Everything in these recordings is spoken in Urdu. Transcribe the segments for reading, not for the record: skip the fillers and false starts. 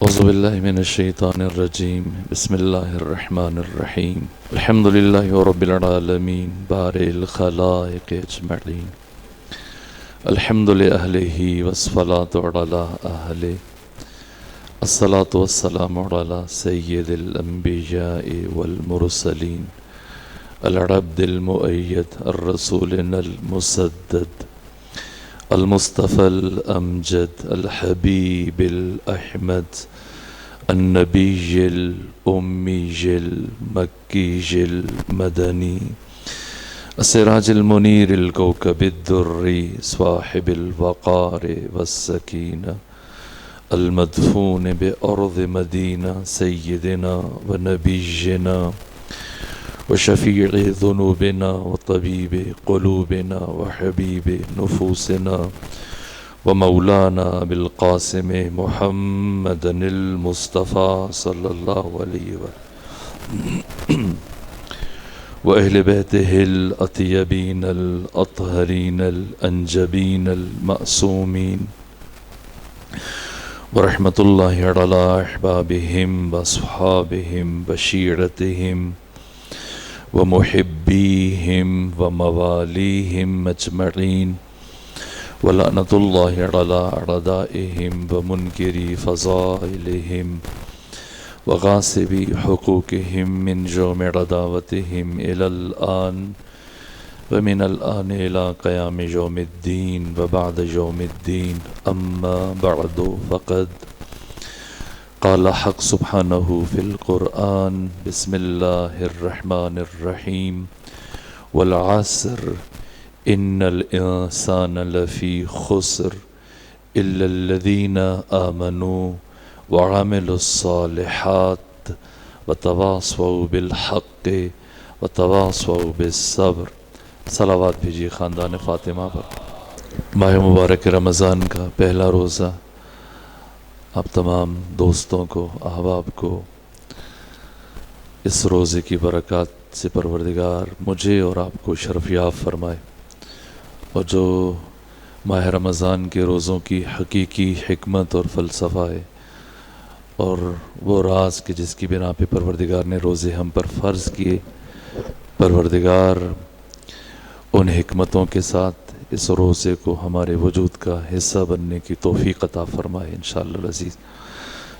اعوذ باللہ من الشیطان الرجیم بسم اللہ الرحمن الرحیم الحمد للہ رب العالمین بارئ الخلائق اجمعین الحمد لأہلہ والصلاة علی اہلہ الصلاة والسلام علی سید الانبیاء والمرسلین العبد المؤید الرسول المسدد المصطفى الأمجد الحبيب الأحمد النبي الأمي المكي المدني السراج المنير الكوكب الدري صاحب الوقار والسكينة المدفون بأرض مدينة سيدنا ونبينا وشفيع ذنوبنا وطبيب قلوبنا وحبيب نفوسنا ومولانا بالقاسم محمد المصطفى صلى الله عليه وسلم وأهل بيته الأطيبين الأطهرين الأنجبين المأسومين ورحمة الله على أحبابهم وأصحابهم وشيرتهم ومحبيهم ومواليهم أجمعين ولعنة الله على أعدائهم ومنكري فضائلهم وغاصبي حقوقهم من جوم عداوتهم إلى الآن ومن الآن إلى قيام يوم الدين وبعد يوم الدين أما بعد فقد قال حق سبحانه في القرآن بسم الله الرحمن الرحيم والعصر إن الإنسان لفي خسر إلا الذين آمنوا وعملوا الصالحات وتواصوا بالحق وتواصوا بالصبر. صلوات بھیجیے خاندان فاطمہ پر. ماہ مبارک رمضان کا پہلا روزہ آپ تمام دوستوں کو احباب کو اس روزے کی برکات سے پروردگار مجھے اور آپ کو شرف یاب فرمائے، اور جو ماہ رمضان کے روزوں کی حقیقی حکمت اور فلسفہ ہے اور وہ راز کہ جس کی بنا پہ پروردگار نے روزے ہم پر فرض کیے، پروردگار ان حکمتوں کے ساتھ اس روزے کو ہمارے وجود کا حصہ بننے کی توفیق عطا فرمائے انشاءاللہ العزیز.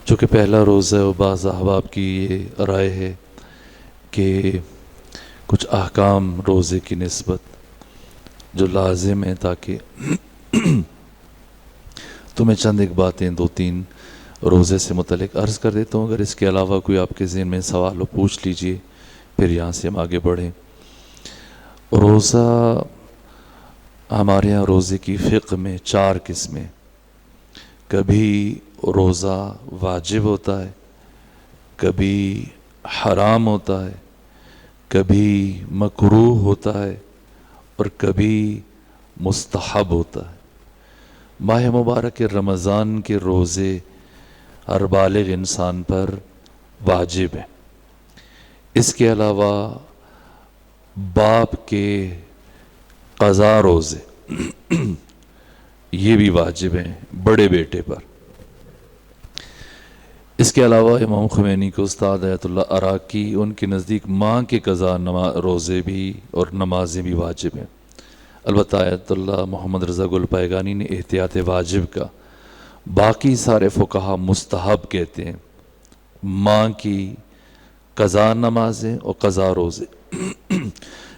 چونکہ پہلا روزہ ہے، بعض احباب کی یہ رائے ہے کہ کچھ احکام روزے کی نسبت جو لازم ہیں، تاکہ تمہیں چند ایک باتیں دو تین روزے سے متعلق عرض کر دیتا ہوں. اگر اس کے علاوہ کوئی آپ کے ذہن میں سوال ہو پوچھ لیجئے، پھر یہاں سے ہم آگے بڑھیں. روزہ ہمارے ہاں روزے کی فقہ میں 4 قسمیں. کبھی روزہ واجب ہوتا ہے، کبھی حرام ہوتا ہے، کبھی مکروہ ہوتا ہے، اور کبھی مستحب ہوتا ہے. ماہ مبارک رمضان کے روزے ہر بالغ انسان پر واجب ہیں. اس کے علاوہ باپ کے قضا روزے یہ بھی واجب ہیں بڑے بیٹے پر. اس کے علاوہ امام خمینی کے استاد آیت اللہ عراقی، ان کے نزدیک ماں کے قضا روزے بھی اور نمازیں بھی واجب ہیں. البتہ آیت اللہ محمد رضا گل پائیگانی نے احتیاط واجب کا، باقی سارے فقہا مستحب کہتے ہیں. ماں کی قضا نمازیں اور قضا روزے.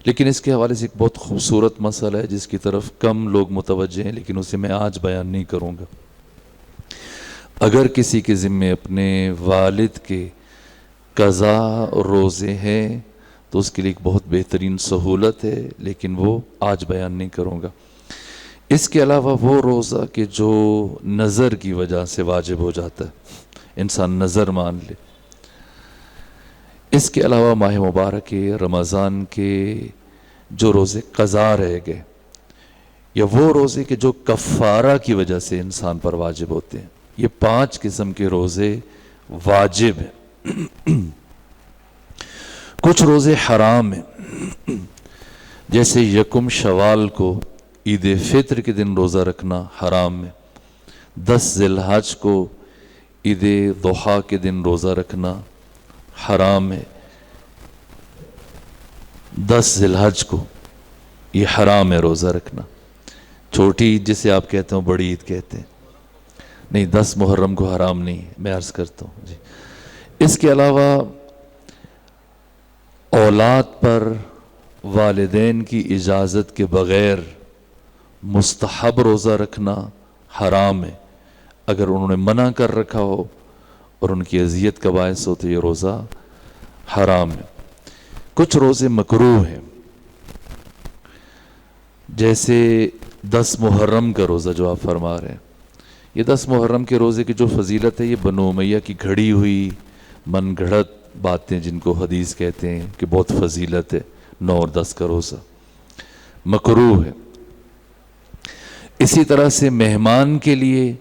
لیکن اس کے حوالے سے ایک بہت خوبصورت مسئلہ ہے جس کی طرف کم لوگ متوجہ ہیں، لیکن اسے میں آج بیان نہیں کروں گا. اگر کسی کے ذمے اپنے والد کے قضا روزے ہیں تو اس کے لیے ایک بہت بہترین سہولت ہے، لیکن وہ آج بیان نہیں کروں گا. اس کے علاوہ وہ روزہ کہ جو نظر کی وجہ سے واجب ہو جاتا ہے، انسان نظر مان لے. اس کے علاوہ ماہ مبارک رمضان کے جو روزے قضا رہ گئے، یا وہ روزے کے جو کفارہ کی وجہ سے انسان پر واجب ہوتے ہیں. یہ 5 قسم کے روزے واجب ہیں. کچھ روزے حرام ہیں، جیسے یکم شوال کو عید فطر کے دن روزہ رکھنا حرام ہے، 10 ذی الحج کو عید ضحیٰ کے دن روزہ رکھنا حرام ہے، 10 ذی الحج کو یہ حرام ہے روزہ رکھنا. چھوٹی عید جسے آپ کہتے ہو، بڑی عید کہتے ہیں، نہیں 10 محرم کو حرام نہیں ہے، میں عرض کرتا ہوں جی. اس کے علاوہ اولاد پر والدین کی اجازت کے بغیر مستحب روزہ رکھنا حرام ہے. اگر انہوں نے منع کر رکھا ہو اور ان کی اذیت کا باعث ہو تو یہ روزہ حرام ہے. کچھ روزے مکروہ ہیں، جیسے 10 محرم کا روزہ جو آپ فرما رہے ہیں. یہ 10 محرم کے روزے کی جو فضیلت ہے یہ بنو امیہ کی گھڑی ہوئی من گھڑت باتیں جن کو حدیث کہتے ہیں کہ بہت فضیلت ہے. 9 اور 10 کا روزہ مکروہ ہے. اسی طرح سے مہمان کے لیے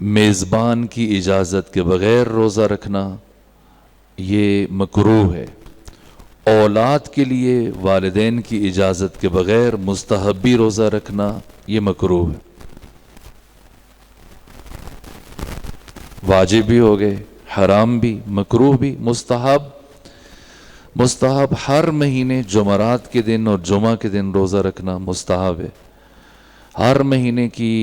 میزبان کی اجازت کے بغیر روزہ رکھنا یہ مکروہ ہے. اولاد کے لیے والدین کی اجازت کے بغیر مستحبی روزہ رکھنا یہ مکروہ ہے. واجب بھی ہو گئے، حرام بھی، مکروہ بھی. مستحب ہر مہینے جمعرات کے دن اور جمعہ کے دن روزہ رکھنا مستحب ہے. ہر مہینے کی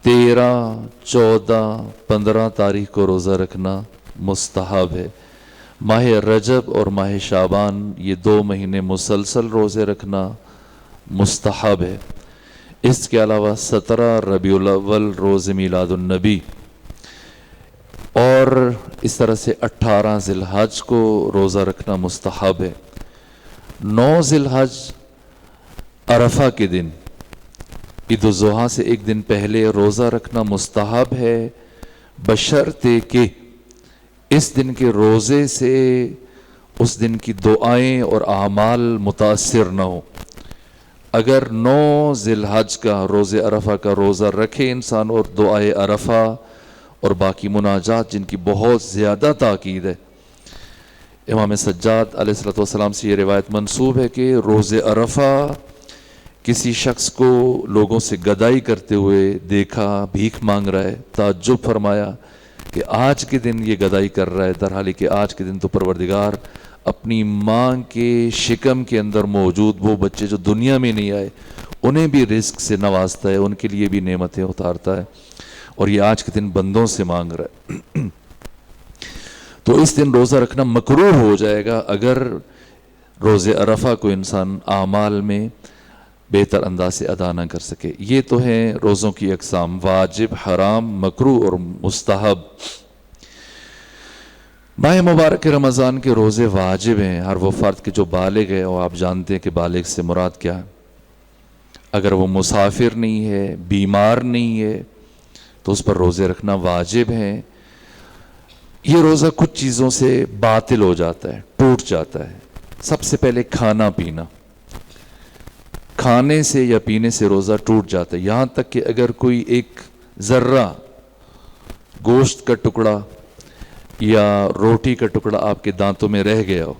13، 14، 15 تاریخ کو روزہ رکھنا مستحب ہے. ماہ رجب اور ماہ شعبان یہ 2 مہینے مسلسل روزے رکھنا مستحب ہے. اس کے علاوہ 17 ربیع الاول روز میلاد النبی اور اس طرح سے 18 ذی الحج کو روزہ رکھنا مستحب ہے. 9 ذی الحج عرفہ کے دن عید الضحیٰ سے ایک دن پہلے روزہ رکھنا مستحب ہے، بشرطے کہ اس دن کے روزے سے اس دن کی دعائیں اور اعمال متاثر نہ ہوں. اگر 9 ذی الحج کا روز عرفہ کا روزہ رکھے انسان اور دعائے عرفہ اور باقی مناجات جن کی بہت زیادہ تاکید ہے. امام سجاد علیہ السلام سے یہ روایت منسوب ہے کہ روز عرفہ کسی شخص کو لوگوں سے گدائی کرتے ہوئے دیکھا، بھیک مانگ رہا ہے. تعجب فرمایا کہ آج کے دن یہ گدائی کر رہا ہے، در حالی کہ آج کے دن تو پروردگار اپنی ماں کے شکم کے اندر موجود وہ بچے جو دنیا میں نہیں آئے انہیں بھی رزق سے نوازتا ہے، ان کے لیے بھی نعمتیں اتارتا ہے، اور یہ آج کے دن بندوں سے مانگ رہا ہے. تو اس دن روزہ رکھنا مکروہ ہو جائے گا اگر روز عرفہ کو انسان اعمال میں بہتر انداز سے ادا نہ کر سکے. یہ تو ہیں روزوں کی اقسام: واجب، حرام، مکروہ اور مستحب. ماہ مبارک رمضان کے روزے واجب ہیں ہر وہ فرد کے جو بالغ ہے، اور آپ جانتے ہیں کہ بالغ سے مراد کیا ہے. اگر وہ مسافر نہیں ہے، بیمار نہیں ہے تو اس پر روزے رکھنا واجب ہے. یہ روزہ کچھ چیزوں سے باطل ہو جاتا ہے، ٹوٹ جاتا ہے. سب سے پہلے کھانا پینا، کھانے سے یا پینے سے روزہ ٹوٹ جاتا ہے. یہاں تک کہ اگر کوئی ایک ذرہ گوشت کا ٹکڑا یا روٹی کا ٹکڑا آپ کے دانتوں میں رہ گیا ہو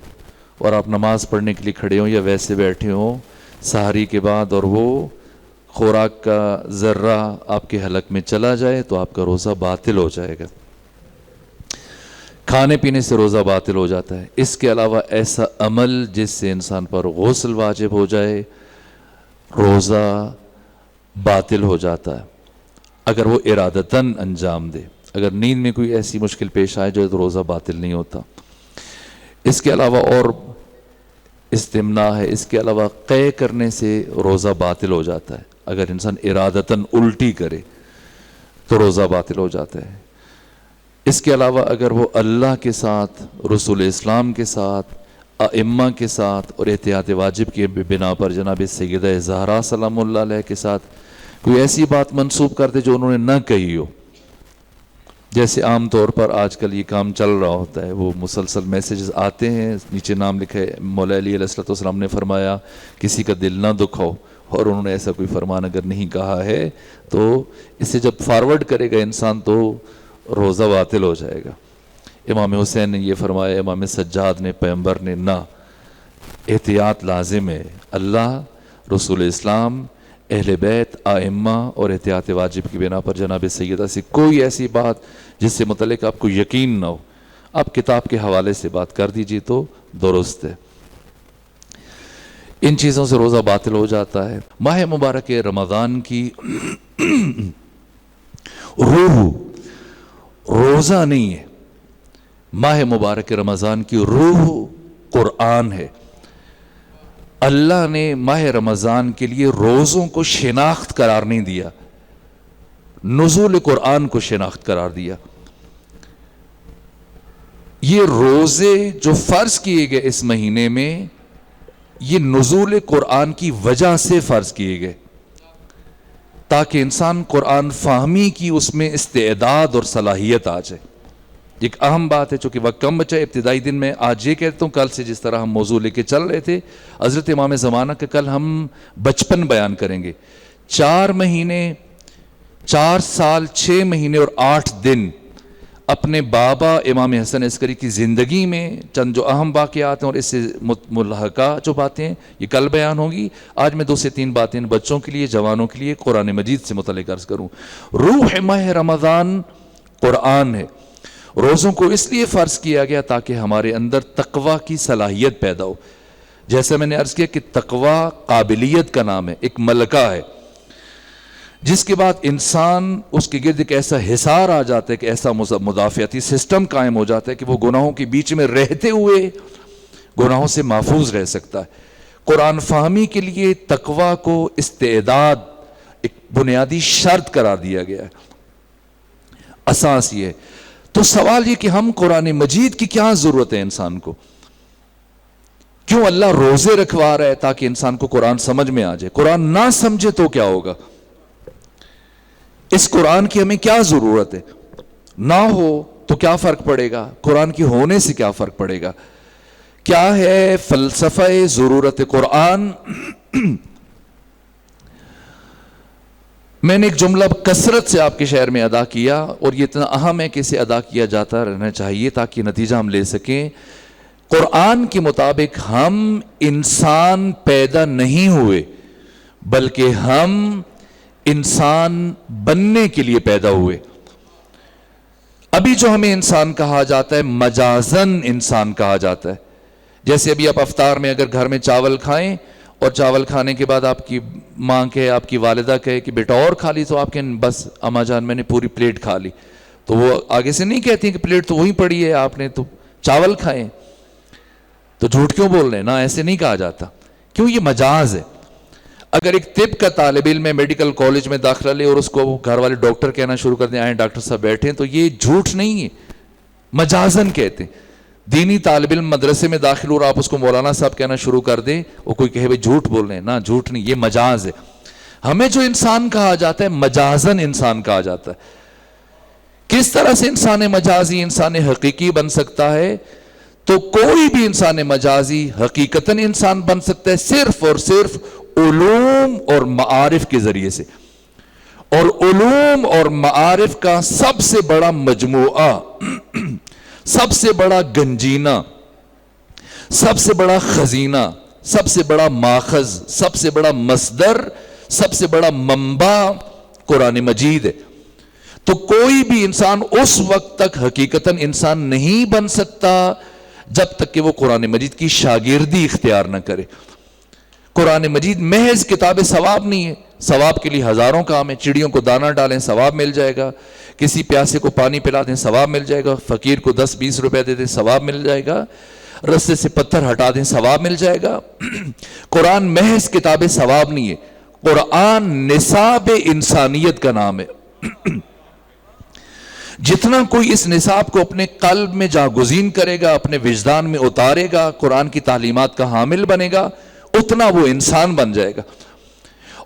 اور آپ نماز پڑھنے کے لیے کھڑے ہوں یا ویسے بیٹھے ہوں سحری کے بعد، اور وہ خوراک کا ذرہ آپ کے حلق میں چلا جائے تو آپ کا روزہ باطل ہو جائے گا. کھانے پینے سے روزہ باطل ہو جاتا ہے. اس کے علاوہ ایسا عمل جس سے انسان پر غسل واجب ہو جائے، روزہ باطل ہو جاتا ہے اگر وہ ارادتاً انجام دے. اگر نیند میں کوئی ایسی مشکل پیش آئے جو تو روزہ باطل نہیں ہوتا. اس کے علاوہ اور استمنا ہے، اس کے علاوہ قے کرنے سے روزہ باطل ہو جاتا ہے. اگر انسان ارادتاً الٹی کرے تو روزہ باطل ہو جاتا ہے. اس کے علاوہ اگر وہ اللہ کے ساتھ، رسول اسلام کے ساتھ، ائمہ کے ساتھ اور احتیاط واجب کے بنا پر جناب سیدہ زہرا سلام اللہ علیہ کے ساتھ کوئی ایسی بات منسوب کر دے جو انہوں نے نہ کہی ہو، جیسے عام طور پر آج کل یہ کام چل رہا ہوتا ہے، وہ مسلسل میسیجز آتے ہیں، نیچے نام لکھے مولا علی علیہ السلام نے فرمایا کسی کا دل نہ دکھاؤ، اور انہوں نے ایسا کوئی فرمان اگر نہیں کہا ہے تو اسے جب فارورڈ کرے گا انسان تو روزہ باطل ہو جائے گا. امام حسین نے یہ فرمایا، امام سجاد نے، پیغمبر نے، نہ، احتیاط لازم ہے. اللہ، رسول اسلام، اہل بیت آئمہ اور احتیاط واجب کی بنا پر جناب سیدہ سے کوئی ایسی بات جس سے متعلق آپ کو یقین نہ ہو، آپ کتاب کے حوالے سے بات کر دیجیے تو درست ہے۔ ان چیزوں سے روزہ باطل ہو جاتا ہے۔ ماہ مبارک رمضان کی روح روزہ نہیں ہے، ماہ مبارک رمضان کی روح قرآن ہے۔ اللہ نے ماہ رمضان کے لیے روزوں کو شناخت قرار نہیں دیا، نزول قرآن کو شناخت قرار دیا۔ یہ روزے جو فرض کیے گئے اس مہینے میں، یہ نزول قرآن کی وجہ سے فرض کیے گئے تاکہ انسان قرآن فہمی کی اس میں استعداد اور صلاحیت آ جائے۔ ایک اہم بات ہے، چونکہ وقت کم بچا، ابتدائی دن میں آج یہ کہتا ہوں، کل سے جس طرح ہم موضوع لے کے چل رہے تھے حضرت امام زمانہ کا، کل ہم بچپن بیان کریں گے۔ 4 مہینے، 4 سال 6 مہینے اور 8 دن اپنے بابا امام حسن عسکری کی زندگی میں چند جو اہم واقعات ہیں اور اس سے ملحقہ جو باتیں یہ کل بیان ہوگی۔ آج میں 2 سے 3 باتیں بچوں کے لیے، جوانوں کے لیے قرآن مجید سے متعلق عرض کروں۔ روح ماہ رمضان قرآن ہے۔ روزوں کو اس لیے فرض کیا گیا تاکہ ہمارے اندر تقوی کی صلاحیت پیدا ہو۔ جیسے میں نے عرض کیا کہ تقوی قابلیت کا نام ہے، ایک ملکہ ہے، جس کے بعد انسان اس کے گرد ایک ایسا حصار آ جاتا ہے کہ ایسا مدافعتی سسٹم قائم ہو جاتا ہے کہ وہ گناہوں کے بیچ میں رہتے ہوئے گناہوں سے محفوظ رہ سکتا ہے۔ قرآن فہمی کے لیے تقوی کو استعداد ایک بنیادی شرط قرار دیا گیا ہے، اساس یہ ہے۔ تو سوال یہ کہ ہم قرآن مجید کی کیا ضرورت ہے انسان کو؟ کیوں اللہ روزے رکھوا رہا ہے؟ تاکہ انسان کو قرآن سمجھ میں آ جائے۔ قرآن نہ سمجھے تو کیا ہوگا؟ اس قرآن کی ہمیں کیا ضرورت ہے؟ نہ ہو تو کیا فرق پڑے گا؟ قرآن کی ہونے سے کیا فرق پڑے گا؟ کیا ہے فلسفہ ضرورت قرآن؟ میں نے ایک جملہ کثرت سے آپ کے شہر میں ادا کیا اور یہ اتنا اہم ہے کہ اسے ادا کیا جاتا رہنا چاہیے تاکہ نتیجہ ہم لے سکیں۔ قرآن کے مطابق ہم انسان پیدا نہیں ہوئے، بلکہ ہم انسان بننے کے لیے پیدا ہوئے۔ ابھی جو ہمیں انسان کہا جاتا ہے مجازن انسان کہا جاتا ہے۔ جیسے ابھی آپ افطار میں اگر گھر میں چاول کھائیں اور چاول کھانے کے بعد آپ کی ماں کہے، آپ کی والدہ کہے کہ بیٹا اور کھا لی، تو آپ کہیں بس اما جان میں نے پوری پلیٹ کھا لی، تو وہ آگے سے نہیں کہتی کہ پلیٹ تو وہی پڑی ہے، آپ نے تو چاول کھائے، تو جھوٹ کیوں بول رہے ہیں؟ نا، ایسے نہیں کہا جاتا۔ کیوں؟ یہ مجاز ہے۔ اگر ایک طب کا طالب علم میڈیکل کالج میں داخلہ لے اور اس کو گھر والے ڈاکٹر کہنا شروع کر دیں، آئیں ڈاکٹر صاحب بیٹھیں، تو یہ جھوٹ نہیں ہے، مجازن کہتے ہیں۔ دینی طالب علم مدرسے میں داخل ہو اور آپ اس کو مولانا صاحب کہنا شروع کر دیں، وہ کوئی کہے بھائی جھوٹ بول رہے ہیں، نہ جھوٹ نہیں، یہ مجاز ہے۔ ہمیں جو انسان کہا جاتا ہے مجازن انسان کہا جاتا ہے۔ کس طرح سے انسان مجازی انسان حقیقی بن سکتا ہے؟ تو کوئی بھی انسان مجازی حقیقتاً انسان بن سکتا ہے صرف اور صرف علوم اور معارف کے ذریعے سے۔ اور علوم اور معارف کا سب سے بڑا مجموعہ، سب سے بڑا گنجینہ، سب سے بڑا خزینہ، سب سے بڑا ماخذ، سب سے بڑا مصدر، سب سے بڑا منبع قرآن مجید ہے۔ تو کوئی بھی انسان اس وقت تک حقیقتاً انسان نہیں بن سکتا جب تک کہ وہ قرآن مجید کی شاگردی اختیار نہ کرے۔ قرآن مجید محض کتاب ثواب نہیں ہے، ثواب کے لیے ہزاروں کام ہے۔ چڑیوں کو دانہ ڈالیں ثواب مل جائے گا، کسی پیاسے کو پانی پلا دیں ثواب مل جائے گا، فقیر کو 10-20 روپے دے دیں ثواب مل جائے گا، رستے سے پتھر ہٹا دیں ثواب مل جائے گا۔ قرآن محض کتاب ثواب نہیں ہے، قرآن نصاب انسانیت کا نام ہے۔ جتنا کوئی اس نصاب کو اپنے قلب میں جاگزین کرے گا، اپنے وجدان میں اتارے گا، قرآن کی تعلیمات کا حامل بنے گا، اتنا وہ انسان بن جائے گا۔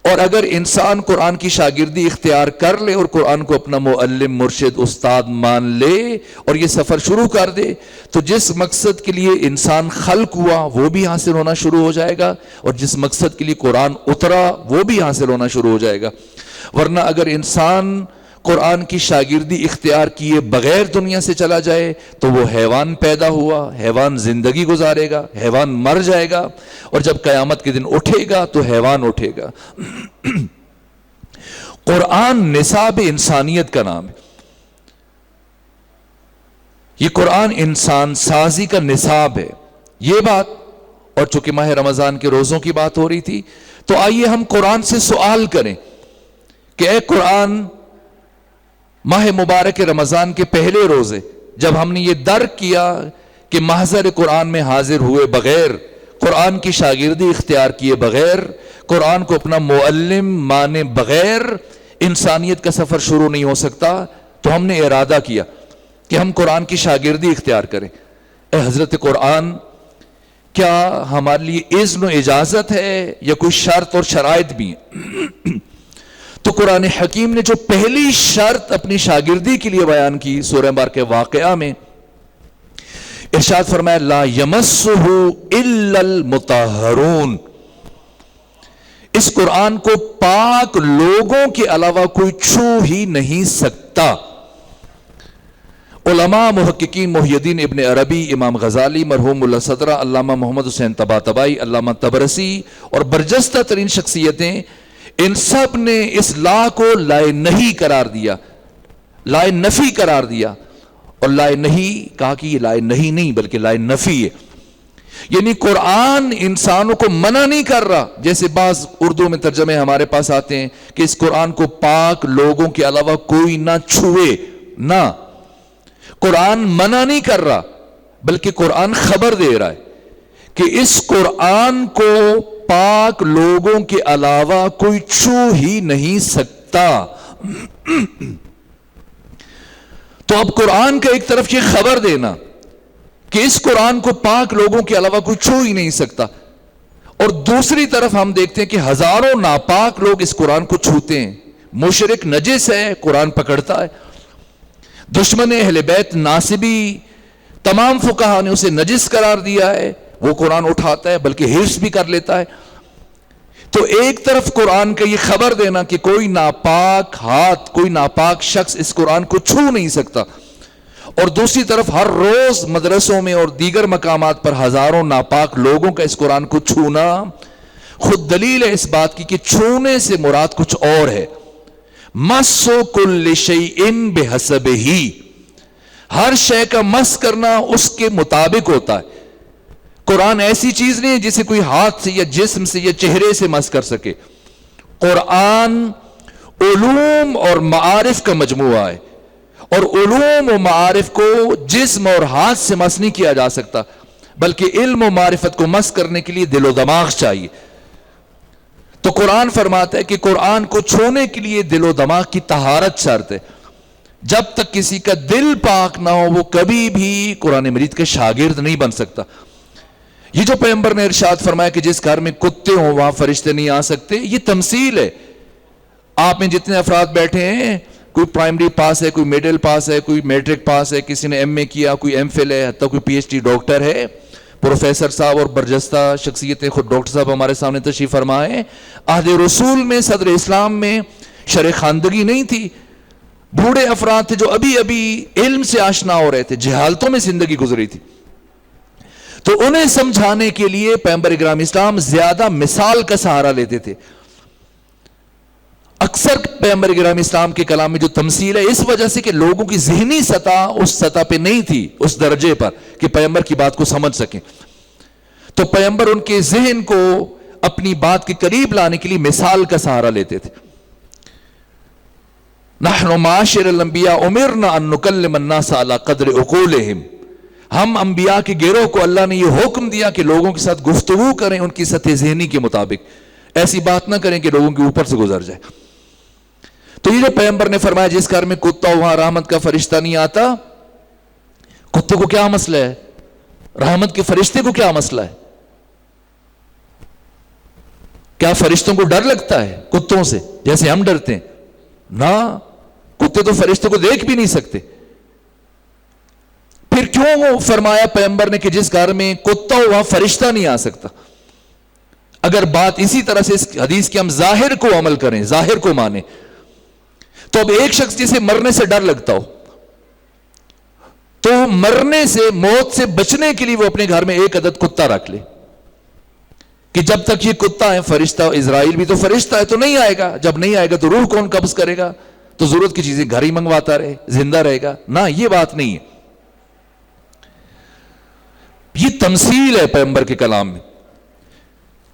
اور اگر انسان قرآن کی شاگردی اختیار کر لے اور قرآن کو اپنا معلم، مرشد، استاد مان لے اور یہ سفر شروع کر دے، تو جس مقصد کے لیے انسان خلق ہوا وہ بھی حاصل ہونا شروع ہو جائے گا، اور جس مقصد کے لیے قرآن اترا وہ بھی حاصل ہونا شروع ہو جائے گا۔ ورنہ اگر انسان قرآن کی شاگردی اختیار کیے بغیر دنیا سے چلا جائے تو وہ حیوان پیدا ہوا، حیوان زندگی گزارے گا، حیوان مر جائے گا، اور جب قیامت کے دن اٹھے گا تو حیوان اٹھے گا۔ قرآن نصاب انسانیت کا نام ہے، یہ قرآن انسان سازی کا نصاب ہے۔ یہ بات، اور چونکہ ماہ رمضان کے روزوں کی بات ہو رہی تھی تو آئیے ہم قرآن سے سوال کریں کہ اے قرآن، ماہ مبارک رمضان کے پہلے روزے جب ہم نے یہ درک کیا کہ محضر قرآن میں حاضر ہوئے بغیر، قرآن کی شاگردی اختیار کیے بغیر، قرآن کو اپنا معلم مانے بغیر انسانیت کا سفر شروع نہیں ہو سکتا، تو ہم نے ارادہ کیا کہ ہم قرآن کی شاگردی اختیار کریں۔ اے حضرت قرآن، کیا ہمارے لیے اذن و اجازت ہے یا کوئی شرط اور شرائط بھی ہیں؟ تو قرآن حکیم نے جو پہلی شرط اپنی شاگردی کے لیے بیان کی سورہ مبارکہ واقعہ میں، ارشاد فرمایا لا یمسہ الا المطہرون، اس قرآن کو پاک لوگوں کے علاوہ کوئی چھو ہی نہیں سکتا۔ علماء محققین محی الدین ابن عربی، امام غزالی، مرحوم اللہ صدرہ، علامہ محمد حسین طباطبائی، علامہ طبرسی اور برجستہ ترین شخصیتیں، ان سب نے اس لا کو لائے نہیں قرار دیا، لائے نفی قرار دیا، اور لائے نہیں کہا کہ یہ لائے نہیں بلکہ لائے نفی ہے، یعنی قرآن انسانوں کو منع نہیں کر رہا، جیسے بعض اردو میں ترجمے ہمارے پاس آتے ہیں کہ اس قرآن کو پاک لوگوں کے علاوہ کوئی نہ چھوئے، نہ، قرآن منع نہیں کر رہا بلکہ قرآن خبر دے رہا ہے کہ اس قرآن کو پاک لوگوں کے علاوہ کوئی چھو ہی نہیں سکتا۔ تو اب قرآن کا ایک طرف یہ خبر دینا کہ اس قرآن کو پاک لوگوں کے علاوہ کوئی چھو ہی نہیں سکتا، اور دوسری طرف ہم دیکھتے ہیں کہ ہزاروں ناپاک لوگ اس قرآن کو چھوتے ہیں۔ مشرک نجس ہے، قرآن پکڑتا ہے، دشمن اہل بیت ناصبی، تمام فقہا نے اسے نجس قرار دیا ہے، وہ قرآن اٹھاتا ہے بلکہ حفظ بھی کر لیتا ہے۔ تو ایک طرف قرآن کا یہ خبر دینا کہ کوئی ناپاک ہاتھ، کوئی ناپاک شخص اس قرآن کو چھو نہیں سکتا، اور دوسری طرف ہر روز مدرسوں میں اور دیگر مقامات پر ہزاروں ناپاک لوگوں کا اس قرآن کو چھونا خود دلیل ہے اس بات کی کہ چھونے سے مراد کچھ اور ہے۔ مسو کل شیء بحسبہ، ہر شے کا مس کرنا اس کے مطابق ہوتا ہے۔ قرآن ایسی چیز نہیں ہے جسے کوئی ہاتھ سے یا جسم سے یا چہرے سے مس کر سکے۔ قرآن علوم اور معارف کا مجموعہ ہے، اور علوم و معارف کو جسم اور ہاتھ سے مس نہیں کیا جا سکتا، بلکہ علم و معرفت کو مس کرنے کے لیے دل و دماغ چاہیے۔ تو قرآن فرماتا ہے کہ قرآن کو چھونے کے لیے دل و دماغ کی طہارت شرط ہے۔ جب تک کسی کا دل پاک نہ ہو وہ کبھی بھی قرآن مجید کا شاگرد نہیں بن سکتا۔ یہ جو پیغمبر نے ارشاد فرمایا کہ جس گھر میں کتے ہوں وہاں فرشتے نہیں آ سکتے، یہ تمثیل ہے۔ آپ میں جتنے افراد بیٹھے ہیں، کوئی پرائمری پاس ہے، کوئی میڈل پاس ہے، کوئی میٹرک پاس ہے، کسی نے ایم اے کیا، کوئی ایم فل ہے، حتیٰ کوئی پی ایچ ڈی ڈاکٹر ہے، پروفیسر صاحب اور برجستہ شخصیتیں، خود ڈاکٹر صاحب ہمارے سامنے تشریف فرما ہے۔ عہد رسول میں، صدر اسلام میں شرع خواندگی نہیں تھی، بوڑھے افراد تھے جو ابھی ابھی علم سے آشنا ہو رہے تھے، جہالتوں میں زندگی گزری تھی، تو انہیں سمجھانے کے لیے پیغمبر اکرام اسلام زیادہ مثال کا سہارا لیتے تھے۔ اکثر پیغمبر اکرام اسلام کے کلام میں جو تمثیل ہے، اس وجہ سے کہ لوگوں کی ذہنی سطح اس سطح پہ نہیں تھی، اس درجے پر کہ پیغمبر کی بات کو سمجھ سکیں، تو پیغمبر ان کے ذہن کو اپنی بات کے قریب لانے کے لیے مثال کا سہارا لیتے تھے۔ نحن معاشر الانبیاء امرنا ان نکلم الناس علی قدر عقولہم، ہم انبیاء کے گروہ کو اللہ نے یہ حکم دیا کہ لوگوں کے ساتھ گفتگو کریں ان کی سطح ذہنی کے مطابق، ایسی بات نہ کریں کہ لوگوں کے اوپر سے گزر جائے۔ تو یہ جو پیغمبر نے فرمایا جس گھر میں کتا ہو وہاں رحمت کا فرشتہ نہیں آتا، کتے کو کیا مسئلہ ہے؟ رحمت کے فرشتے کو کیا مسئلہ ہے؟ کیا فرشتوں کو ڈر لگتا ہے کتوں سے جیسے ہم ڈرتے ہیں؟ نہ، کتے تو فرشتوں کو دیکھ بھی نہیں سکتے۔ پھر کیوں وہ فرمایا پیغمبر نے کہ جس گھر میں کتا ہو وہاں فرشتہ نہیں آ سکتا؟ اگر بات اسی طرح سے اس حدیث کے ہم ظاہر کو عمل کریں، ظاہر کو مانیں، تو اب ایک شخص جسے مرنے سے ڈر لگتا ہو تو مرنے سے، موت سے بچنے کے لیے وہ اپنے گھر میں ایک عدد کتا رکھ لے کہ جب تک یہ کتا ہے، فرشتہ اسرائیل بھی تو فرشتہ ہے تو نہیں آئے گا، جب نہیں آئے گا تو روح کون قبض کرے گا، تو ضرورت کی چیزیں گھر ہی منگواتا رہے، زندہ رہے گا نہ، یہ بات نہیں ہے. یہ تمثیل ہے پیغمبر کے کلام میں.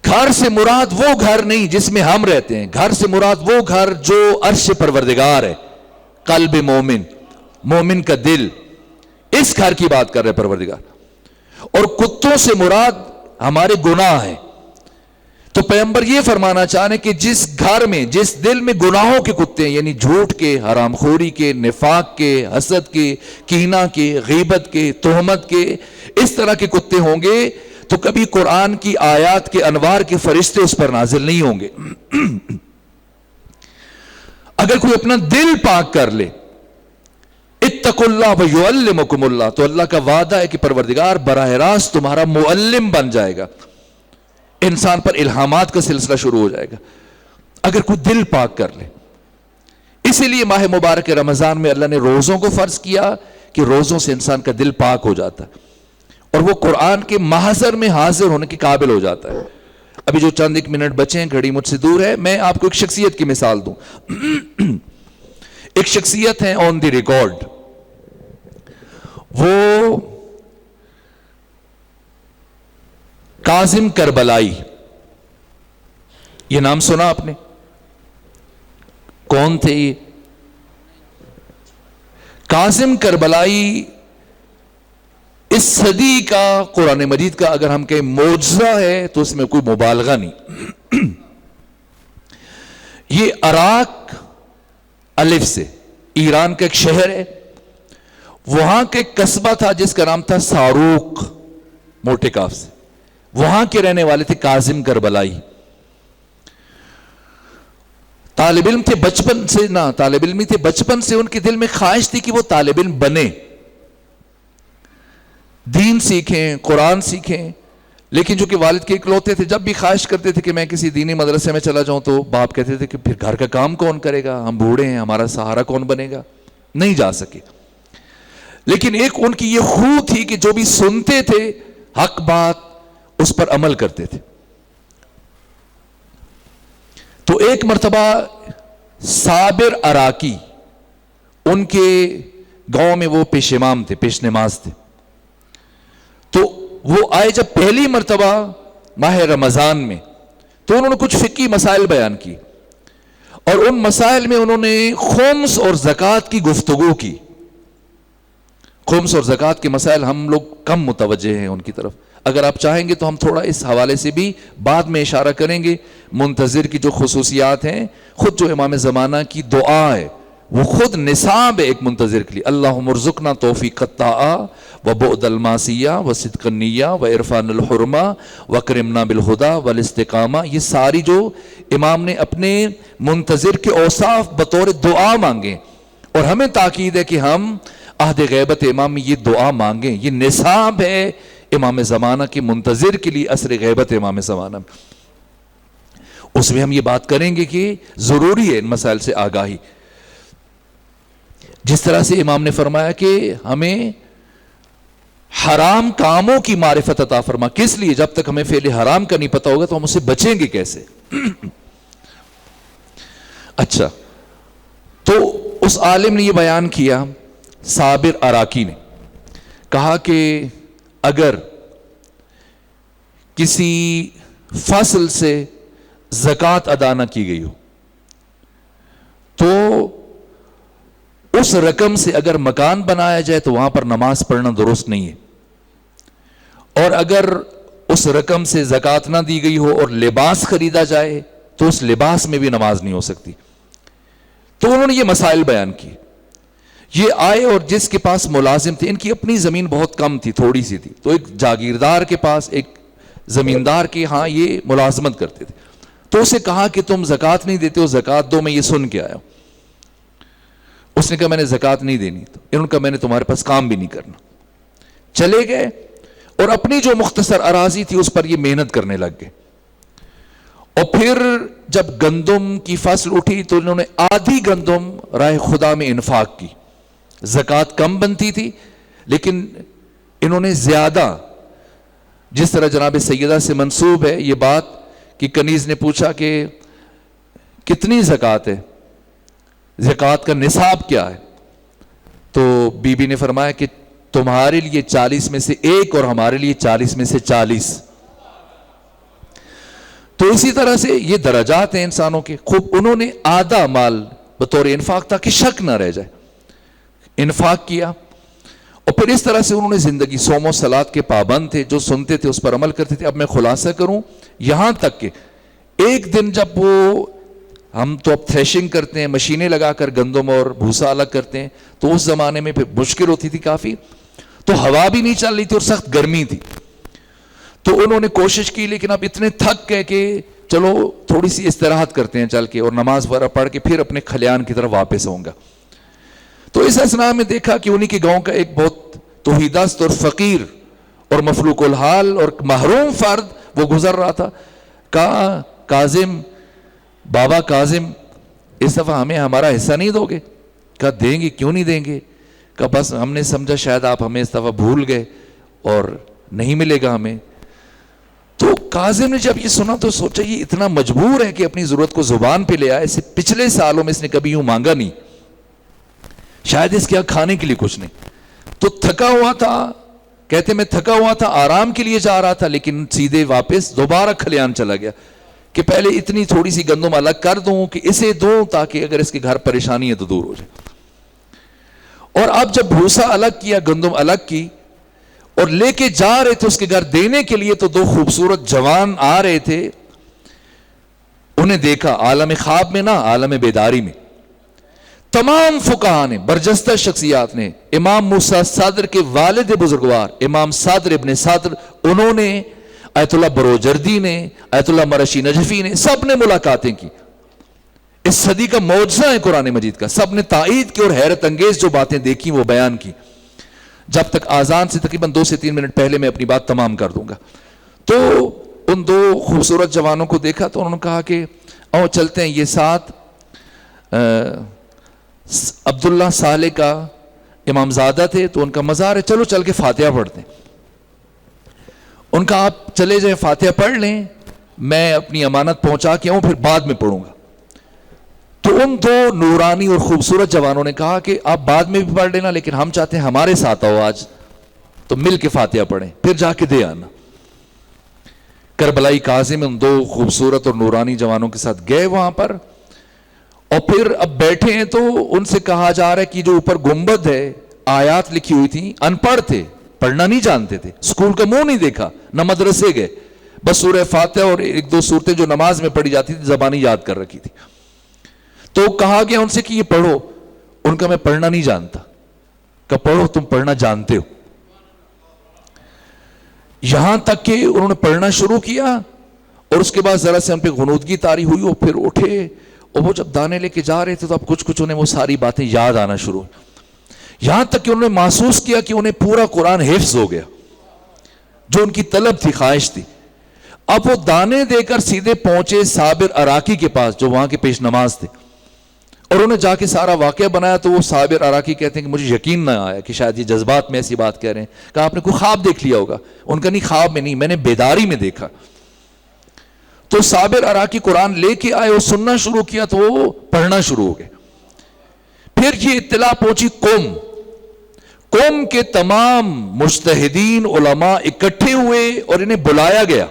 گھر سے مراد وہ گھر نہیں جس میں ہم رہتے ہیں، گھر سے مراد وہ گھر جو عرش پروردگار ہے، قلب مومن، مومن کا دل، اس گھر کی بات کر رہے پروردگار. اور کتوں سے مراد ہمارے گناہ ہیں. تو پیغمبر یہ فرمانا چاہ رہے ہیں کہ جس گھر میں، جس دل میں گناہوں کے کتے ہیں، یعنی جھوٹ کے، حرام خوری کے، نفاق کے، حسد کے، کینہ کے، غیبت کے، تہمت کے، اس طرح کے کتے ہوں گے تو کبھی قرآن کی آیات کے انوار کے فرشتے اس پر نازل نہیں ہوں گے. اگر کوئی اپنا دل پاک کر لے، اتقوا اللہ ویعلمکم اللہ، تو اللہ کا وعدہ ہے کہ پروردگار براہ راست تمہارا معلم بن جائے گا، انسان پر الہامات کا سلسلہ شروع ہو جائے گا اگر کوئی دل پاک کر لے. اسی لیے ماہ مبارک رمضان میں اللہ نے روزوں کو فرض کیا کہ روزوں سے انسان کا دل پاک ہو جاتا ہے اور وہ قرآن کے محضر میں حاضر ہونے کے قابل ہو جاتا ہے. ابھی جو چند ایک منٹ بچے ہیں، گھڑی مجھ سے دور ہے، میں آپ کو ایک شخصیت کی مثال دوں. ایک شخصیت ہے آن دی ریکارڈ، وہ کاظم کربلائی. یہ نام سنا آپ نے؟ کون تھے یہ؟ کاظم کربلائی اس صدی کا قرآن مجید کا اگر ہم کہیں معجزہ ہے تو اس میں کوئی مبالغہ نہیں. یہ عراق الف سے، ایران کا ایک شہر ہے، وہاں کا ایک قصبہ تھا جس کا نام تھا ساروق، موٹے کاف سے، وہاں کے رہنے والے تھے کاظم کربلائی. طالب علم تھے بچپن سے، نہ طالب علمی تھے بچپن سے، ان کے دل میں خواہش تھی کہ وہ طالب علم بنے، دین سیکھیں، قرآن سیکھیں. لیکن جو کہ والد کے اکلوتے تھے، جب بھی خواہش کرتے تھے کہ میں کسی دینی مدرسے میں چلا جاؤں تو باپ کہتے تھے کہ پھر گھر کا کام کون کرے گا، ہم بوڑھے ہیں، ہمارا سہارا کون بنے گا. نہیں جا سکے. لیکن ایک ان کی یہ خو تھی کہ جو بھی سنتے تھے حق بات اس پر عمل کرتے تھے. تو ایک مرتبہ صابر عراقی، ان کے گاؤں میں وہ پیش امام تھے، پیش نماز تھے. تو وہ آئے جب پہلی مرتبہ ماہ رمضان میں، تو انہوں نے کچھ فقہی مسائل بیان کی اور ان مسائل میں انہوں نے خمس اور زکوٰۃ کی گفتگو کی. خمس اور زکوٰۃ کے مسائل ہم لوگ کم متوجہ ہیں ان کی طرف. اگر آپ چاہیں گے تو ہم تھوڑا اس حوالے سے بھی بعد میں اشارہ کریں گے. منتظر کی جو خصوصیات ہیں، خود جو امام زمانہ کی دعا ہے وہ خود نصاب ہے ایک منتظر کے لیے. اللہم ارزقنا توفیق الطاعہ وبعد المعصیہ وصدق النیہ وعرفان الحرمہ وکرمنا بالہدی والاستقامہ. یہ ساری جو امام نے اپنے منتظر کے اوصاف بطور دعا مانگے، اور ہمیں تاکید ہے کہ ہم عہد غیبت امام میں یہ دعا مانگیں. یہ نصاب ہے امام زمانہ کے منتظر کے لیے، عصر غیبت امام زمانہ میں. اس میں ہم یہ بات کریں گے کہ ضروری ہے ان مسائل سے آگاہی. جس طرح سے امام نے فرمایا کہ ہمیں حرام کاموں کی معرفت عطا فرما. کس لیے؟ جب تک ہمیں فعل حرام کا نہیں پتا ہوگا تو ہم اسے بچیں گے کیسے. اچھا، تو اس عالم نے یہ بیان کیا، صابر عراقی نے کہا کہ اگر کسی فصل سے زکوٰۃ ادا نہ کی گئی ہو تو اس رقم سے اگر مکان بنایا جائے تو وہاں پر نماز پڑھنا درست نہیں ہے، اور اگر اس رقم سے زکوٰۃ نہ دی گئی ہو اور لباس خریدا جائے تو اس لباس میں بھی نماز نہیں ہو سکتی. تو انہوں نے یہ مسائل بیان کیے. یہ آئے اور جس کے پاس ملازم تھے، ان کی اپنی زمین بہت کم تھی، تھوڑی سی تھی، تو ایک جاگیردار کے پاس، ایک زمیندار کے ہاں یہ ملازمت کرتے تھے. تو اسے کہا کہ تم زکوٰۃ نہیں دیتے ہو، زکوٰۃ دو، میں یہ سن کے آیا ہوں. اس نے کہا میں نے زکوٰۃ نہیں دینی. تو انہوں نے کہا میں نے تمہارے پاس کام بھی نہیں کرنا. چلے گئے اور اپنی جو مختصر اراضی تھی اس پر یہ محنت کرنے لگ گئے. اور پھر جب گندم کی فصل اٹھی تو انہوں نے آدھی گندم راہ خدا میں انفاق کی. زکوٰۃ کم بنتی تھی لیکن انہوں نے زیادہ، جس طرح جناب سیدہ سے منسوب ہے یہ بات کہ کنیز نے پوچھا کہ کتنی زکوٰۃ ہے، زکوٰۃ کا نصاب کیا ہے؟ تو بی بی نے فرمایا کہ تمہارے لیے 40 میں سے 1 اور ہمارے لیے 40 میں سے 40. تو اسی طرح سے یہ درجات ہیں انسانوں کے. خوب انہوں نے آدھا مال بطور انفاق تاکہ شک نہ رہ جائے انفاق کیا. اور پھر اس طرح سے انہوں نے زندگی، صوم و صلات کے پابند تھے، جو سنتے تھے اس پر عمل کرتے تھے. اب میں خلاصہ کروں، یہاں تک کہ ایک دن جب وہ، ہم تو اب تھریشنگ کرتے ہیں، مشینیں لگا کر گندم اور بھوسا الگ کرتے ہیں، تو اس زمانے میں پھر مشکل ہوتی تھی کافی، تو ہوا بھی نہیں چل رہی تھی اور سخت گرمی تھی. تو انہوں نے کوشش کی لیکن اب اتنے تھک گئے کہ چلو تھوڑی سی استراحت کرتے ہیں چل کے، اور نماز وغیرہ پڑھ کے پھر اپنے کھلیان کی طرف واپس ہوں گا. تو اس اثناء میں دیکھا کہ انہی کے گاؤں کا ایک بہت توحیدست اور فقیر اور مفلوق الحال اور محروم فرد وہ گزر رہا تھا. کہا کاظم، بابا کاظم، اس دفعہ ہمیں ہمارا حصہ نہیں دو گے؟ کہا دیں گے، کیوں نہیں دیں گے؟ کہا بس ہم نے سمجھا شاید آپ ہمیں اس دفعہ بھول گئے اور نہیں ملے گا ہمیں. تو کاظم نے جب یہ سنا تو سوچا یہ اتنا مجبور ہے کہ اپنی ضرورت کو زبان پہ لے آئے. اسے پچھلے سالوں میں اس نے کبھی یوں مانگا نہیں، شاید اس کے یہاں کھانے کے لیے کچھ نہیں. تو تھکا ہوا تھا، کہتے میں تھکا ہوا تھا، آرام کے لیے جا رہا تھا، لیکن سیدھے واپس دوبارہ کھلیان چلا گیا کہ پہلے اتنی تھوڑی سی گندم الگ کر دوں کہ اسے دوں تاکہ اگر اس کے گھر پریشانی ہے تو دور ہو جائے. اور اب جب بھوسا الگ کیا، گندم الگ کی اور لے کے جا رہے تھے اس کے گھر دینے کے لیے، تو 2 خوبصورت جوان آ رہے تھے. انہیں دیکھا عالم خواب میں نہ، عالم بیداری میں. تمام فقہاء نے، برجستہ شخصیات نے، امام موسیٰ صادر کے والد بزرگوار امام صادر ابن صادر، انہوں نے، آیت اللہ بروجردی نے، آیت اللہ مرشی نجفی نے، سب نے ملاقاتیں کی. اس صدی کا معجزہ ہے قرآن مجید کا. سب نے تائید کی اور حیرت انگیز جو باتیں دیکھی وہ بیان کی. جب تک آذان سے تقریباً 2 سے 3 منٹ پہلے میں اپنی بات تمام کر دوں گا. تو ان 2 خوبصورت جوانوں کو دیکھا تو انہوں نے کہا کہ آؤ چلتے ہیں. یہ ساتھ عبداللہ صالح کا امامزادہ تھے تو ان کا مزار ہے، چلو چل کے فاتحہ پڑھتے ہیں. ان کا آپ چلے جائیں فاتحہ پڑھ لیں، میں اپنی امانت پہنچا کے آؤں پھر بعد میں پڑھوں گا. تو ان 2 نورانی اور خوبصورت جوانوں نے کہا کہ آپ بعد میں بھی پڑھ لینا لیکن ہم چاہتے ہیں ہمارے ساتھ آؤ آج، تو مل کے فاتحہ پڑھیں پھر جا کے دے آنا. کربلائی کاظم ان 2 خوبصورت اور نورانی جوانوں کے ساتھ گئے وہاں پر، اور پھر اب بیٹھے ہیں تو ان سے کہا جا رہا ہے کہ جو اوپر گنبد ہے آیات لکھی ہوئی تھی، ان پڑھ تھے، پڑھنا نہیں جانتے تھے، اسکول کا منہ نہیں دیکھا، نہ مدرسے گئے، بس سورہ فاتحہ اور 1-2 سورتیں جو نماز میں پڑھی جاتی تھی زبانی یاد کر رکھی تھی. تو کہا گیا ان سے کہ یہ پڑھو. ان کا میں پڑھنا نہیں جانتا. کہ پڑھو، تم پڑھنا جانتے ہو. یہاں تک کہ انہوں نے پڑھنا شروع کیا اور اس کے بعد ذرا سے ان پہ غنودگی طاری ہوئی اور پھر اٹھے، اور وہ جب دانے لے کے جا رہے تھے تو اب کچھ انہیں وہ ساری باتیں یاد آنا شروع. یہاں تک کہ انہوں نے محسوس کیا کہ انہیں پورا قرآن حفظ ہو گیا، جو ان کی طلب تھی، خواہش تھی. اب وہ دانے دے کر سیدھے پہنچے صابر عراقی کے پاس جو وہاں کے پیش نماز تھے، اور انہیں جا کے سارا واقعہ بنایا. تو وہ صابر عراقی کہتے ہیں کہ مجھے یقین نہ آیا کہ شاید یہ جذبات میں ایسی بات کہہ رہے ہیں. کہا آپ نے کوئی خواب دیکھ لیا ہوگا؟ ان کا نہیں، خواب میں نہیں، میں نے بیداری میں دیکھا. تو صابر عراقی قرآن لے کے آئے اور سننا شروع کیا تو وہ پڑھنا شروع ہو گئے. پھر یہ اطلاع پہنچی قوم کے تمام مجتہدین علماء اکٹھے ہوئے اور انہیں بلایا گیا،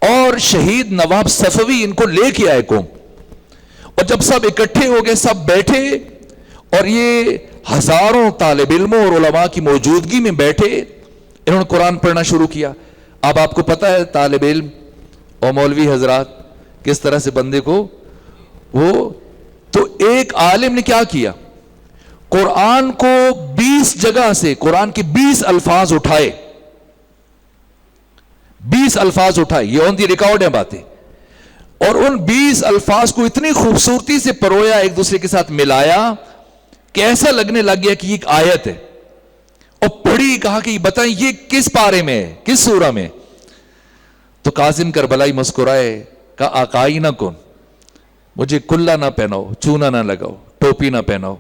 اور شہید نواب صفوی ان کو لے کے آئے قوم. اور جب سب اکٹھے ہو گئے، سب بیٹھے، اور یہ ہزاروں طالب علموں اور علماء کی موجودگی میں بیٹھے، انہوں نے قرآن پڑھنا شروع کیا. اب آپ کو پتہ ہے طالب علم اور مولوی حضرات کس طرح سے بندے کو تو ایک عالم نے کیا کیا، قرآن کو 20 جگہ سے قرآن کے 20 الفاظ اٹھائے، 20 الفاظ اٹھائے، یہ آن دی ریکارڈ ہیں باتیں، اور ان 20 الفاظ کو اتنی خوبصورتی سے پرویا، ایک دوسرے کے ساتھ ملایا کہ ایسا لگنے لگ گیا کہ یہ ایک آیت ہے. اور پڑھی، کہا کہ بتائیں یہ کس پارے میں ہے، کس سورہ میں؟ تو کاظم کربلائی مسکرائے، کہا آقائی نہ کن، مجھے کلا نہ پہناؤ، چونا نہ لگاؤ، ٹوپی نہ پہناؤ.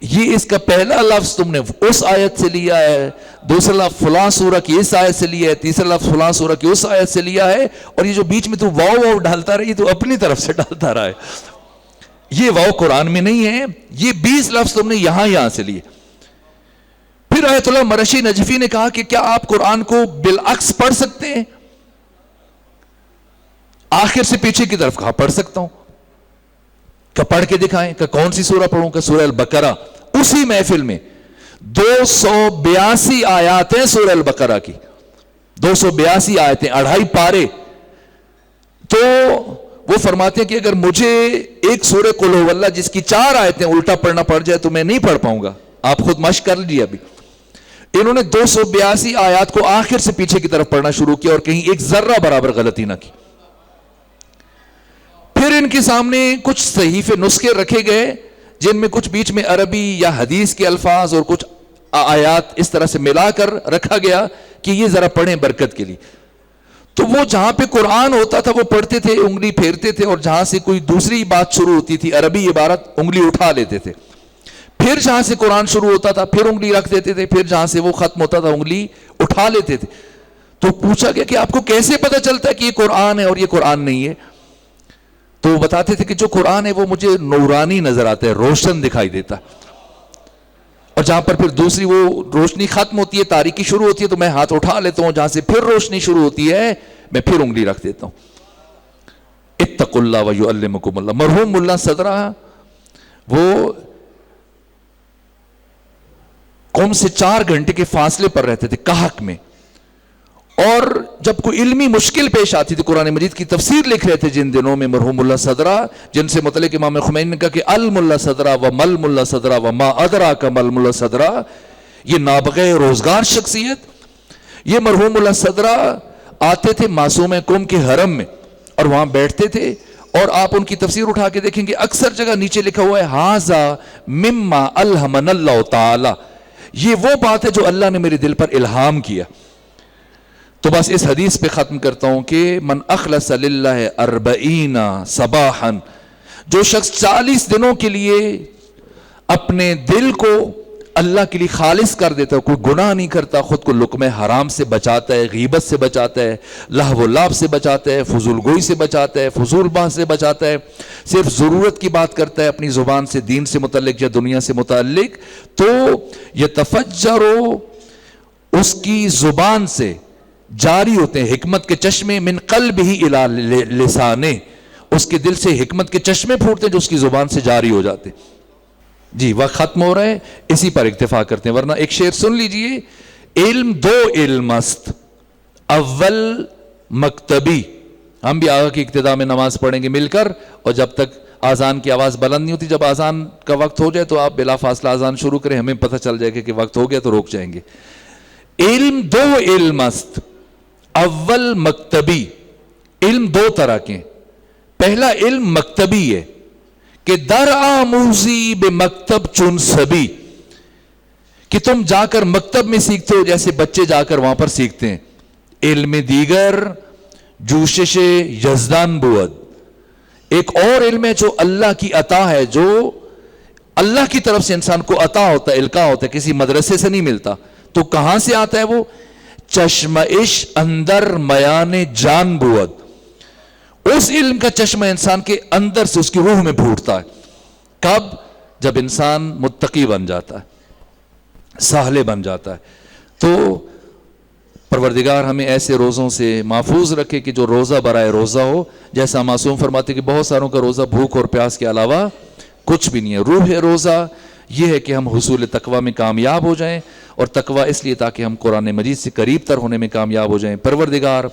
یہ اس کا پہلا لفظ تم نے اس آیت سے لیا ہے، دوسرا لفظ فلاں سورہ کی اس آیت سے لیا ہے، تیسرا لفظ فلاں سورہ کی اس آیت سے لیا ہے، اور یہ جو بیچ میں تو واو ڈالتا رہا، یہ تو اپنی طرف سے ڈالتا رہا ہے. یہ واو قرآن میں نہیں ہے، یہ 20 لفظ تم نے یہاں سے لیے. پھر آیت اللہ مرشی نجفی نے کہا کہ کیا آپ قرآن کو بالعکس پڑھ سکتے ہیں؟ آخر سے پیچھے کی طرف کہا پڑھ سکتا ہوں. کہ پڑھ کے دکھائیں. کہ کون سی سورہ پڑھوں؟ کہ سورہ البقرہ. اسی محفل میں 282 آیاتیں سورہ البقرہ کی، 282 آیتیں، 2.5 پارے. تو وہ فرماتے ہیں کہ اگر مجھے ایک سورہ قل هو اللہ جس کی 4 آیتیں الٹا پڑھنا پڑ جائے تو میں نہیں پڑھ پاؤں گا. آپ خود مشق کر لیجیے. ابھی انہوں نے 282 آیات کو آخر سے پیچھے کی طرف پڑھنا شروع کیا اور کہیں ایک ذرہ برابر غلطی نہ کی. پھر ان کے سامنے کچھ صحیفے نسخے رکھے گئے جن میں کچھ بیچ میں عربی یا حدیث کے الفاظ اور کچھ آیات اس طرح سے ملا کر رکھا گیا کہ یہ ذرا پڑھیں برکت کے لیے. تو وہ جہاں پہ قرآن ہوتا تھا وہ پڑھتے تھے، انگلی پھیرتے تھے، اور جہاں سے کوئی دوسری بات شروع ہوتی تھی، عربی عبارت، انگلی اٹھا لیتے تھے. پھر جہاں سے قرآن شروع ہوتا تھا پھر انگلی رکھ دیتے تھے، پھر جہاں سے وہ ختم ہوتا تھا انگلی اٹھا لیتے تھے. تو پوچھا گیا کہ آپ کو کیسے پتا چلتا ہے کہ یہ قرآن ہے اور یہ قرآن نہیں ہے؟ تو وہ بتاتے تھے کہ جو قرآن ہے وہ مجھے نورانی نظر آتا ہے، روشن دکھائی دیتا. اور جہاں پر پھر دوسری وہ روشنی ختم ہوتی ہے، تاریکی شروع ہوتی ہے، تو میں ہاتھ اٹھا لیتا ہوں، جہاں سے پھر روشنی شروع ہوتی ہے میں پھر انگلی رکھ دیتا ہوں. اتقوا اللہ ویعلمکم اللہ. مرحوم ملا صدرہ وہ قوم سے 4 گھنٹے کے فاصلے پر رہتے تھے کہک میں، اور جب کوئی علمی مشکل پیش آتی تھی قرآن مجید کی تفسیر لکھ رہے تھے جن دنوں میں مرحوم ملا صدرہ، جن سے متعلق امام خمینی نے کہا کہ الملا صدرہ و مل ملا صدرہ و ما ادراک مل ملا صدرہ، یہ نابغہ روزگار شخصیت. یہ مرحوم ملا صدرہ آتے تھے معصوم قوم کے حرم میں اور وہاں بیٹھتے تھے، اور آپ ان کی تفسیر اٹھا کے دیکھیں گے اکثر جگہ نیچے لکھا ہوا ہے ھذا مما الہمنا اللہ تعالی، یہ وہ بات ہے جو اللہ نے میرے دل پر الہام کیا. تو بس اس حدیث پہ ختم کرتا ہوں کہ من اخلص للہ 40 صباحا، جو شخص 40 دنوں کے لیے اپنے دل کو اللہ کے لیے خالص کر دیتا ہے، کوئی گناہ نہیں کرتا، خود کو لقمہ حرام سے بچاتا ہے، غیبت سے بچاتا ہے، لہو و لعب سے بچاتا ہے، فضول گوئی سے بچاتا ہے، فضول بحث سے بچاتا ہے، صرف ضرورت کی بات کرتا ہے اپنی زبان سے، دین سے متعلق یا دنیا سے متعلق، تو یتفجر، اس کی زبان سے جاری ہوتے ہیں حکمت کے چشمے، من قلبہ الی لسانہ، اس کے دل سے حکمت کے چشمے پھوٹتے ہیں جو اس کی زبان سے جاری ہو جاتے. جی وقت ختم ہو رہا ہے، اسی پر اکتفا کرتے ہیں، ورنہ ایک شعر سن لیجئے. علم 2 علم است، اول مکتبی. ہم بھی آگے کی ابتدا میں نماز پڑھیں گے مل کر، اور جب تک آذان کی آواز بلند نہیں ہوتی، جب آذان کا وقت ہو جائے تو آپ بلا فاصلہ آذان شروع کریں، ہمیں پتہ چل جائے گا کہ وقت ہو گیا تو روک جائیں گے. علم 2 علم است، اول مکتبی. علم 2 طرح کے. پہلا علم مکتبی ہے کہ در آموزی بے مکتب چون سبی، کہ تم جا کر مکتب میں سیکھتے ہو جیسے بچے جا کر وہاں پر سیکھتے ہیں. علم دیگر جوشش یزدان بود، ایک اور علم ہے جو اللہ کی عطا ہے، جو اللہ کی طرف سے انسان کو عطا ہوتا ہے، القا ہوتا ہے، کسی مدرسے سے نہیں ملتا. تو کہاں سے آتا ہے وہ؟ چشمش اندر میان جان بود، اس علم کا چشمہ انسان کے اندر سے اس کی روح میں پھوٹتا ہے. کب؟ جب انسان متقی بن جاتا ہے، صالح بن جاتا ہے. تو پروردگار ہمیں ایسے روزوں سے محفوظ رکھے کہ جو روزہ برائے روزہ ہو، جیسا معصوم فرماتے کہ بہت ساروں کا روزہ بھوک اور پیاس کے علاوہ کچھ بھی نہیں ہے. روح روزہ یہ ہے کہ ہم حصول تقوی میں کامیاب ہو جائیں، اور تقوی اس لیے تاکہ ہم قرآن مجید سے قریب تر ہونے میں کامیاب ہو جائیں. پروردگار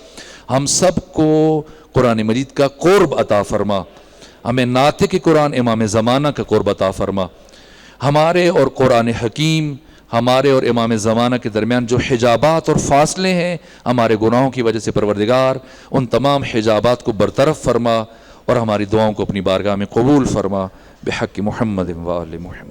ہم سب کو قرآن مجید کا قرب عطا فرما، ہمیں ناطق قرآن امام زمانہ کا قرب عطا فرما. ہمارے اور قرآن حکیم، ہمارے اور امام زمانہ کے درمیان جو حجابات اور فاصلے ہیں ہمارے گناہوں کی وجہ سے، پروردگار ان تمام حجابات کو برطرف فرما، اور ہماری دعاؤں کو اپنی بارگاہ میں قبول فرما، بحق محمد و آل محمد.